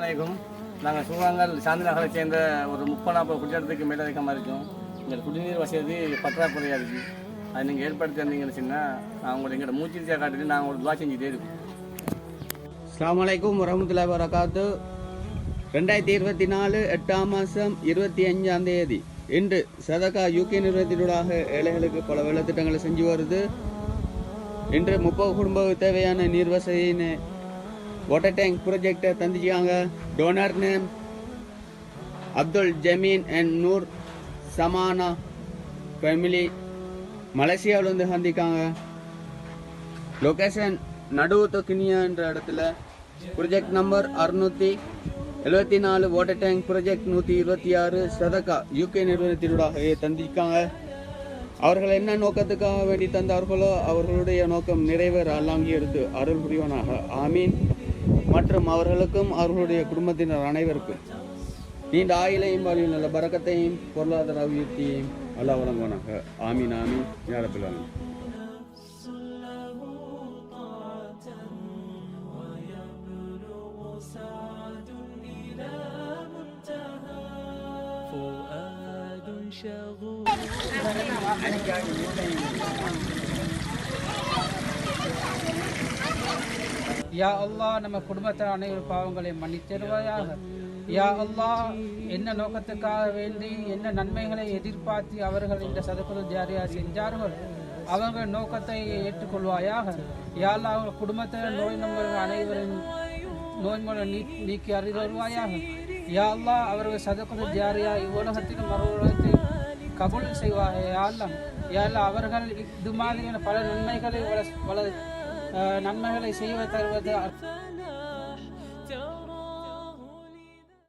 வணக்கம். நாங்கள் சிவகங்கை சாந்தி நகரை சேர்ந்த ஒரு 30-40 குடியிருப்புக்கு மேலே இருக்க மாதிரி இருக்கும். எங்கள் குடிநீர் வசதி பற்றாக்குறையாக இருக்குது. அதை நீங்கள் ஏற்படுத்தி தந்தீங்கன்னு சொன்னால் நான் உங்களை எங்களோட மூச்சிரிச்சா காட்டிட்டு நாங்கள் ஒரு துவா செஞ்சுட்டே இருக்கோம். அஸ்ஸலாமு அலைக்கும் வரஹ்மத்துல்லாஹி வபரகாத்து. 2024 8ஆம் மாதம் 25ஆம் தேதி இன்று சதகா யூகே நிறுவனத்தினூடாக ஏழைகளுக்கு பல வேலைத்திட்டங்களை செஞ்சு வருது. இன்று 30 குடும்பத்துக்கு தேவையான நீர் வசதின்னு வாட்டர் டேங்க் ப்ராஜெக்டை தந்துச்சாங்க. டோனர் நேம் அப்துல் ஜமீன் அண்ட் நூர் சமானா ஃபேமிலி மலேசியாவிலேருந்து சந்திக்காங்க. லொக்கேஷன் நடுவுத்து கினியான்ற இடத்துல. Project number 674 water tank project 126 சதகா யூகே நிறுவனத்தினூடாக தந்திருக்காங்க. அவர்கள் என்ன நோக்கத்துக்காக வேண்டி தந்தார்களோ அவர்களுடைய நோக்கம் நிறைவேற அல்லாங்கியிருந்து அருள் புரிவனாக ஆமீன். மற்றும் அவர்களுக்கும் அவர்களுடைய குடும்பத்தினர் அனைவருக்கும் நீண்ட ஆயிலையும் வாழ்வில் நல்ல பரக்கத்தையும் பொருளாதார அபிவிருத்தியையும் அல்லாஹ் வழங்குவனாக ஆமீன் ஆமீன் யா ரப்பல் ஆலமீன். யா அல்லாஹ் நம்ம குடும்பத்தார் அனைவரு பாவங்களை மன்னித்தருவாயாக. யா அல்லாஹ் என்ன நோக்கத்துக்காக வேண்டி என்ன நன்மைகளை எதிர்பார்த்து அவர்கள் இந்த சதகுல் ஜாரியா செஞ்சார்கள் அவர்கள் நோக்கத்தை ஏற்றுக்கொள்வாயாக. யா அல்லாஹ் அவர்கள் குடும்பத்தினர் நோய் நம்பர்கள் அனைவரும் நோய்களை நீக்கி அறிவுறுவாயாக. யா அல்லாஹ் அவர்கள் சதகுல் ஜாரியா இவ்வுலகத்திலும் மறு உலகத்தையும் கபூல் செய்வாக. யா அல்லாஹ் அவர்கள் இது மாதிரியான பல நன்மைகளை நன்மைகளை செய்வ தருவது